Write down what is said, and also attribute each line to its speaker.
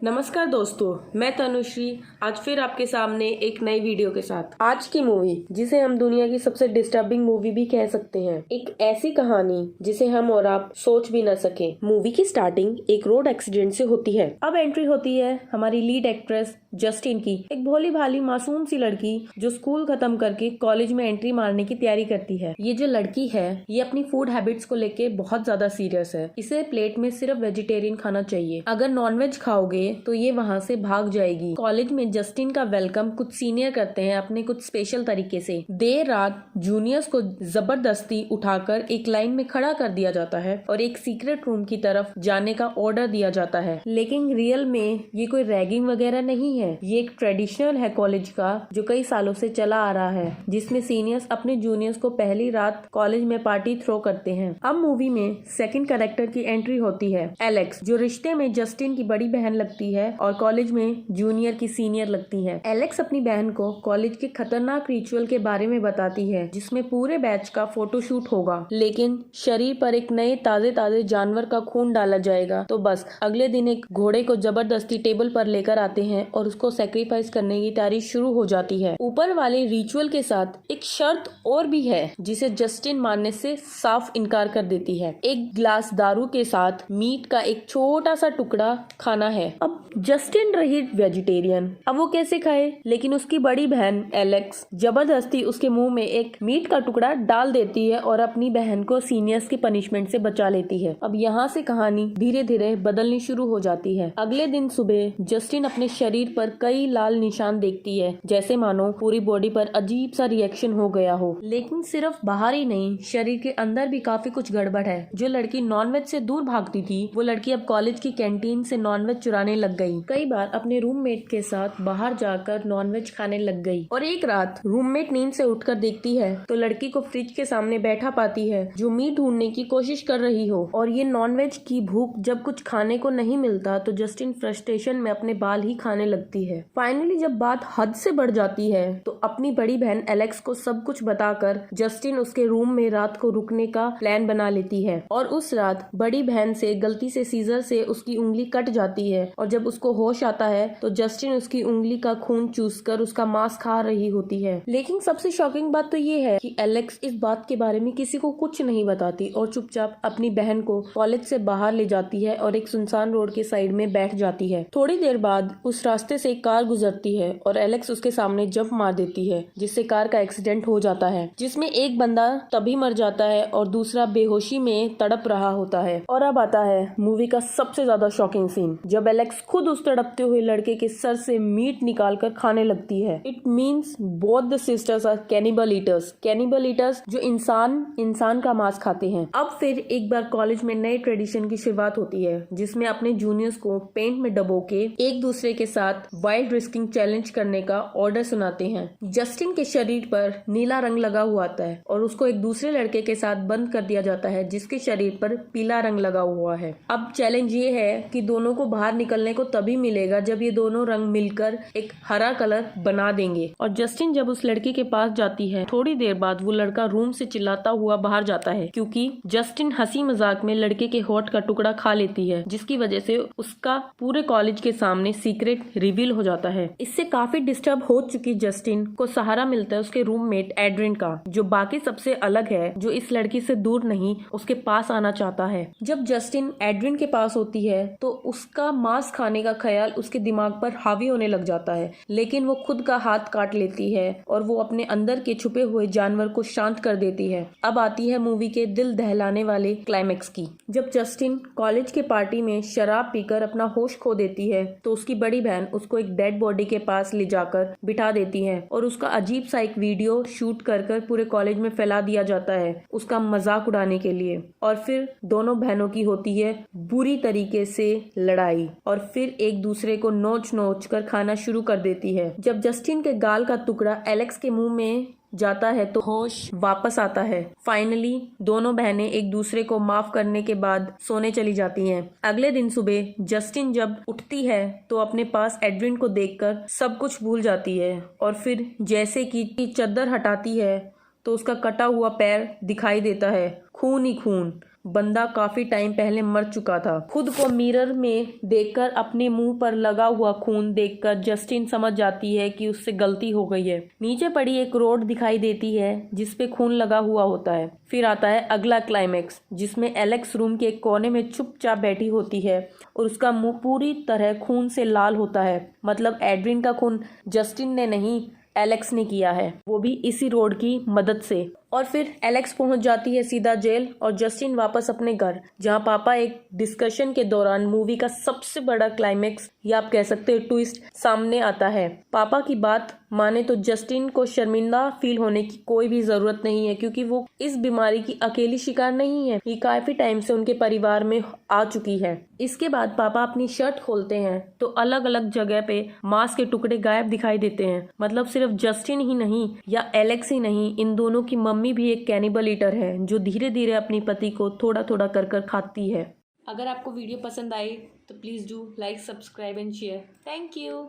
Speaker 1: नमस्कार दोस्तों, मैं तनुश्री आज फिर आपके सामने एक नई वीडियो के साथ। आज की मूवी जिसे हम दुनिया की सबसे डिस्टर्बिंग मूवी भी कह सकते हैं, एक ऐसी कहानी जिसे हम और आप सोच भी न सके। मूवी की स्टार्टिंग एक रोड एक्सीडेंट से होती है। अब एंट्री होती है हमारी लीड एक्ट्रेस जस्टिन की, एक भोली भाली मासूम सी लड़की जो स्कूल खत्म करके कॉलेज में एंट्री मारने की तैयारी करती है। ये जो लड़की है ये अपनी फूड हैबिट्स को लेके बहुत ज्यादा सीरियस है। इसे प्लेट में सिर्फ वेजिटेरियन खाना चाहिए, अगर नॉनवेज खाओगे तो ये वहाँ से भाग जाएगी। कॉलेज में जस्टिन का वेलकम कुछ सीनियर करते हैं अपने कुछ स्पेशल तरीके से। देर रात जूनियर्स को जबरदस्ती उठाकर एक लाइन में खड़ा कर दिया जाता है और एक सीक्रेट रूम की तरफ जाने का ऑर्डर दिया जाता है। लेकिन रियल में ये कोई रैगिंग वगैरह नहीं है, ये एक ट्रेडिशनल है कॉलेज का जो कई सालों से चला आ रहा है, जिसमें सीनियर्स अपने जूनियर्स को पहली रात कॉलेज में पार्टी थ्रो करते हैं। अब मूवी में सेकंड कैरेक्टर की एंट्री होती है एलेक्स, जो रिश्ते में जस्टिन की बड़ी बहन लगती है और कॉलेज में जूनियर की सीनियर लगती है। एलेक्स अपनी बहन को कॉलेज के खतरनाक रिचुअल के बारे में बताती है जिसमें पूरे बैच का फोटोशूट होगा, लेकिन शरीर पर एक नए ताजे ताजे जानवर का खून डाला जाएगा। तो बस अगले दिन एक घोड़े को जबरदस्ती टेबल पर लेकर आते हैं और उसको सेक्रीफाइस करने की तैयारी शुरू हो जाती है। ऊपर वाले रिचुअल के साथ एक शर्त और भी है जिसे जस्टिन मानने से साफ इनकार कर देती है। एक ग्लास दारू के साथ मीट का एक छोटा सा टुकड़ा खाना है। अब जस्टिन रही वेजिटेरियन, अब वो कैसे खाए? लेकिन उसकी बड़ी बहन एलेक्स जबरदस्ती उसके मुंह में एक मीट का टुकड़ा डाल देती है और अपनी बहन को सीनियर्स की पनिशमेंट से बचा लेती है। अब यहाँ से कहानी धीरे धीरे बदलनी शुरू हो जाती है। अगले दिन सुबह जस्टिन अपने शरीर पर कई लाल निशान देखती है, जैसे मानो पूरी बॉडी पर अजीब सा रिएक्शन हो गया हो। लेकिन सिर्फ बाहर ही नहीं, शरीर के अंदर भी काफी कुछ गड़बड़ है। जो लड़की नॉनवेज से दूर भागती थी वो लड़की अब कॉलेज की कैंटीन से नॉनवेज चुराने लग गई। कई बार अपने रूममेट के साथ बाहर जाकर नॉनवेज खाने लग गई। और एक रात रूममेट नींद से उठकर देखती है तो लड़की को फ्रिज के सामने बैठा पाती है जो मीट ढूंढने की कोशिश कर रही हो। और ये नॉनवेज की भूख जब कुछ खाने को नहीं मिलता तो जस्टिन फ्रस्ट्रेशन में अपने बाल ही खाने लगती है। फाइनली जब बात हद से बढ़ जाती है तो अपनी बड़ी बहन एलेक्स को सब कुछ बताकर जस्टिन उसके रूम में रात को रुकने का प्लान बना लेती है। और उस रात बड़ी बहन से गलती से सीजर से उसकी उंगली कट जाती है और जब उसको होश आता है तो जस्टिन उसकी उंगली का खून चूसकर उसका मांस खा रही होती है। लेकिन सबसे शॉकिंग बात तो ये है कि एलेक्स इस बात के बारे में किसी को कुछ नहीं बताती और चुपचाप अपनी बहन को कॉलेज से बाहर ले जाती है और एक सुनसान रोड के साइड में बैठ जाती है। थोड़ी देर बाद उस रास्ते से एक कार गुजरती है और एलेक्स उसके सामने जंप मार देती है, जिससे कार का एक्सीडेंट हो जाता है, जिसमें एक बंदा तभी मर जाता है और दूसरा बेहोशी में तड़प रहा होता है। और अब आता है मूवी का सबसे ज्यादा शॉकिंग सीन, जब एलेक्स खुद उस तड़पते हुए लड़के के सर से मीट निकालकर खाने लगती है। It means both the sisters are cannibal eaters, cannibal eaters जो इंसान का मांस खाते हैं। अब फिर एक बार कॉलेज में नए ट्रेडिशन की शुरुआत होती है जिसमें अपने जूनियर्स को पेंट में डबो के एक दूसरे के साथ वाइल्ड रिस्किंग चैलेंज करने का ऑर्डर सुनाते हैं। जस्टिन के शरीर पर नीला रंग लगा हुआ आता है और उसको एक दूसरे लड़के के साथ बंद कर दिया जाता है जिसके शरीर पर पीला रंग लगा हुआ है। अब चैलेंज ये है कि दोनों को बाहर निकलने को तभी मिलेगा जब ये दोनों रंग मिलकर एक हरा कलर बना देंगे। और जस्टिन जब उस लड़के के पास जाती है थोड़ी देर बाद वो लड़का रूम से चिल्लाता हुआ बाहर जाता है क्योंकि जस्टिन हंसी मजाक में लड़के के होठ का टुकड़ा खा लेती है, जिसकी वजह से उसका पूरे कॉलेज के सामने सीक्रेट रिवील हो जाता है। इससे काफी डिस्टर्ब हो चुकी जस्टिन को सहारा मिलता है उसके रूममेट एड्रिन का, जो बाकी सबसे अलग है, जो इस लड़की से दूर नहीं उसके पास आना चाहता है। जब जस्टिन एड्रिन के पास होती है तो उसका मांस खाने का ख्याल उसके दिमाग पर हावी होने लग जाता है, लेकिन वो खुद का हाथ काट लेती है और वो अपने अंदर के छुपे हुए जानवर को शांत कर देती है। अब आती है मूवी के दिल दहलाने वाले क्लाइमेक्स की। जब जस्टिन कॉलेज के पार्टी में शराब पीकर अपना होश खो देती है तो उसकी बड़ी बहन उसको एक डेड बॉडी के पास ले जाकर बिठा देती है और उसका अजीब सा एक वीडियो शूट कर पूरे कॉलेज में फैला दिया जाता है उसका मजाक उड़ाने के लिए। और फिर दोनों बहनों की होती है बुरी तरीके से लड़ाई और फिर एक दूसरे को नोच नोच कर खाना शुरू कर देती है। जब जस्टिन के गाल का टुकड़ा एलेक्स के मुंह में जाता है तो होश वापस आता है। फाइनली दोनों बहनें एक दूसरे को माफ करने के बाद सोने चली जाती हैं। अगले दिन सुबह जस्टिन जब उठती है तो अपने पास एड्रिन को देखकर सब कुछ भूल जाती है और फिर जैसे कि चद्दर हटाती है तो उसका कटा हुआ पैर दिखाई देता है, खून ही खून। बंदा काफी टाइम पहले मर चुका था। खुद को मिरर में देखकर अपने मुंह पर लगा हुआ खून देखकर जस्टिन समझ जाती है कि उससे गलती हो गई है। नीचे पड़ी एक रोड दिखाई देती है जिसपे खून लगा हुआ होता है। फिर आता है अगला क्लाइमेक्स, जिसमें एलेक्स रूम के एक कोने में चुपचाप बैठी होती है और उसका मुंह पूरी तरह खून से लाल होता है। मतलब एड्रिन का खून जस्टिन ने नहीं, एलेक्स ने किया है, वो भी इसी रोड की मदद से। और फिर एलेक्स पहुंच जाती है सीधा जेल और जस्टिन वापस अपने घर, जहां पापा एक डिस्कशन के दौरान मूवी का सबसे बड़ा क्लाइमेक्स या आप कह सकते हो ट्विस्ट सामने आता है। पापा की बात माने तो जस्टिन को शर्मिंदा फील होने की कोई भी जरूरत नहीं है, क्योंकि वो इस बीमारी की अकेली शिकार नहीं है। ये काफी टाइम से उनके परिवार में आ चुकी है। इसके बाद पापा अपनी शर्ट खोलते हैं तो अलग अलग जगह पे मांस के टुकड़े गायब दिखाई देते हैं। मतलब सिर्फ जस्टिन ही नहीं या एलेक्स ही नहीं, इन दोनों की मम्मी भी एक कैनिबल ईटर है जो धीरे धीरे अपनी पति को थोड़ा थोड़ा कर कर खाती है। अगर आपको वीडियो पसंद आए तो please do like, subscribe and share. Thank you.